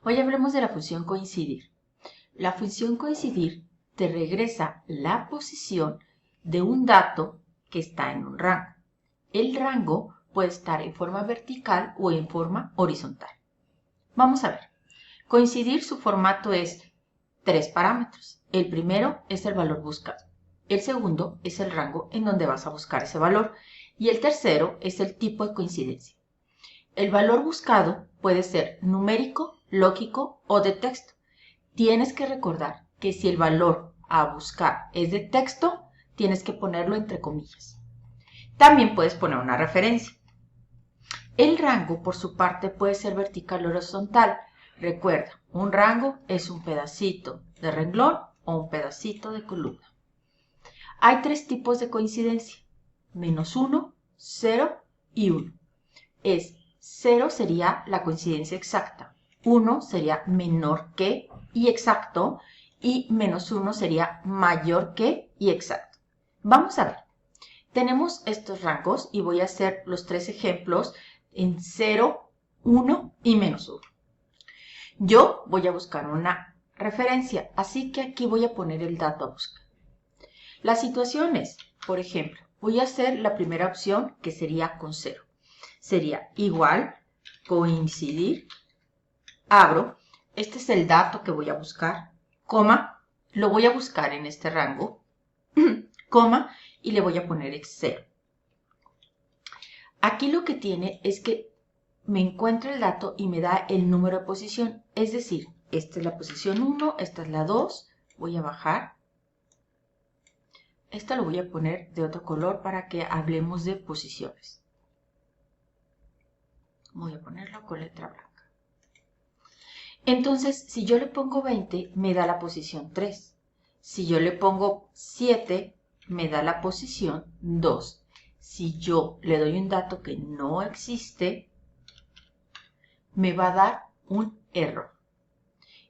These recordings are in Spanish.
Hoy hablemos de la función coincidir. La función coincidir te regresa la posición de un dato que está en un rango. El rango puede estar en forma vertical o en forma horizontal. Vamos a ver. Coincidir, su formato es 3 parámetros. El primero es el valor buscado. El segundo es el rango en donde vas a buscar ese valor. Y el tercero es el tipo de coincidencia. El valor buscado puede ser numérico, lógico o de texto. Tienes que recordar que si el valor a buscar es de texto, tienes que ponerlo entre comillas. También puedes poner una referencia. El rango, por su parte, puede ser vertical o horizontal. Recuerda, un rango es un pedacito de renglón o un pedacito de columna. Hay 3 tipos de coincidencia: -1, 0 y 1. 0 sería la coincidencia exacta, 1 sería menor que y exacto, y -1 sería mayor que y exacto. Vamos a ver. Tenemos estos rangos y voy a hacer los 3 ejemplos en 0, 1 y -1. Yo voy a buscar una referencia, así que aquí voy a poner el dato a buscar. Las situaciones, por ejemplo, voy a hacer la primera opción, que sería con 0. Sería igual, coincidir, abro, este es el dato que voy a buscar, coma, lo voy a buscar en este rango, coma, y le voy a poner 0. Aquí lo que tiene es que me encuentra el dato y me da el número de posición, es decir, esta es la posición 1, esta es la 2, voy a bajar. Esta lo voy a poner de otro color para que hablemos de posiciones. Voy a ponerlo con letra blanca. Entonces, si yo le pongo 20, me da la posición 3. Si yo le pongo 7, me da la posición 2. Si yo le doy un dato que no existe, me va a dar un error.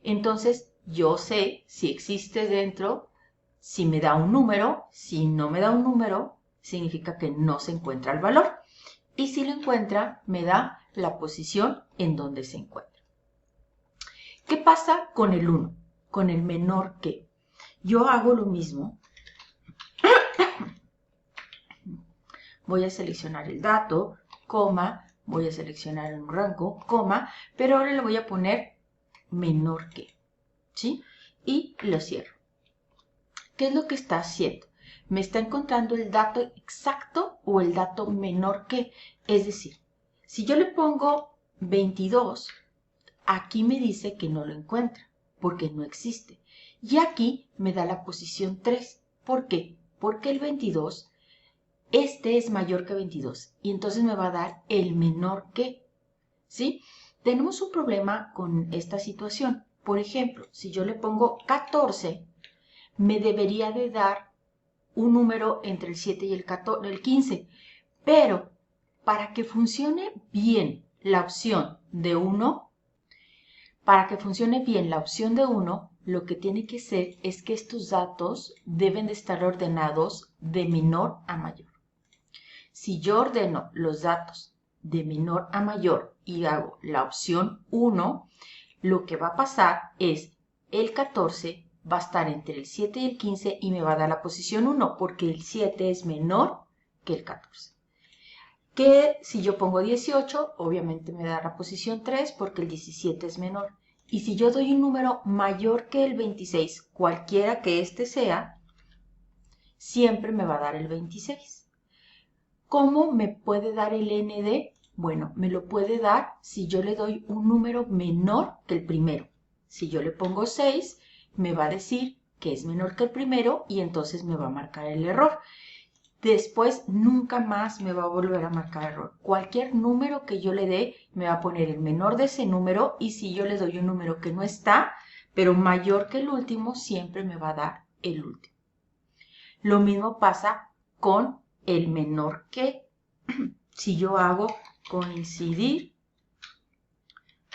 Entonces, yo sé si existe dentro, si me da un número. Si no me da un número, significa que no se encuentra el valor. Y si lo encuentra, me da la posición en donde se encuentra. ¿Qué pasa con el 1? Con el menor que. Yo hago lo mismo. Voy a seleccionar el dato, coma, voy a seleccionar un rango, coma, pero ahora le voy a poner menor que, ¿sí? Y lo cierro. ¿Qué es lo que está haciendo? Me está encontrando el dato exacto o el dato menor que. Es decir, si yo le pongo 22, aquí me dice que no lo encuentra, porque no existe. Y aquí me da la posición 3. ¿Por qué? Porque el 22, este es mayor que 22. Y entonces me va a dar el menor que. ¿Sí? Tenemos un problema con esta situación. Por ejemplo, si yo le pongo 14, me debería de dar un número entre el 7 y el 15. Pero para que funcione bien la opción de 1, lo que tiene que ser es que estos datos deben de estar ordenados de menor a mayor. Si yo ordeno los datos de menor a mayor y hago la opción 1, lo que va a pasar es el 14 va a estar entre el 7 y el 15 y me va a dar la posición 1 porque el 7 es menor que el 14. Que si yo pongo 18, obviamente me da la posición 3 porque el 17 es menor. Y si yo doy un número mayor que el 26, cualquiera que este sea, siempre me va a dar el 26. ¿Cómo me puede dar el ND? Bueno, me lo puede dar si yo le doy un número menor que el primero. Si yo le pongo 6, me va a decir que es menor que el primero y entonces me va a marcar el error. Después nunca más me va a volver a marcar error. Cualquier número que yo le dé me va a poner el menor de ese número y si yo le doy un número que no está, pero mayor que el último, siempre me va a dar el último. Lo mismo pasa con el menor que. Si yo hago coincidir,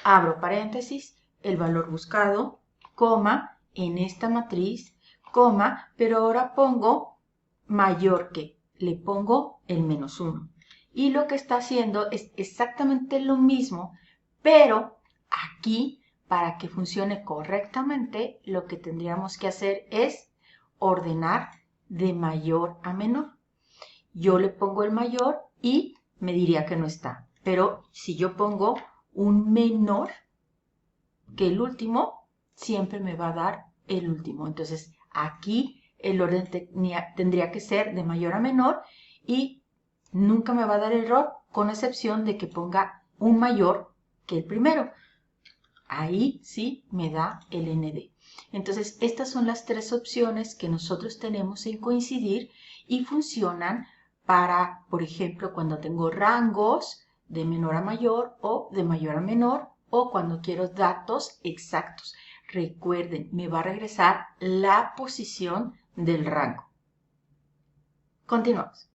abro paréntesis, el valor buscado, coma, en esta matriz, coma, pero ahora pongo mayor que, le pongo el -1. Y lo que está haciendo es exactamente lo mismo, pero aquí para que funcione correctamente, lo que tendríamos que hacer es ordenar de mayor a menor. Yo le pongo el mayor y me diría que no está. Pero si yo pongo un menor que el último, siempre me va a dar el último. Entonces, aquí el orden tendría que ser de mayor a menor y nunca me va a dar error, con excepción de que ponga un mayor que el primero. Ahí sí me da el ND. Entonces, estas son las tres opciones que nosotros tenemos en coincidir y funcionan para, por ejemplo, cuando tengo rangos de menor a mayor o de mayor a menor o cuando quiero datos exactos. Recuerden, me va a regresar la posición del rango. Continuamos.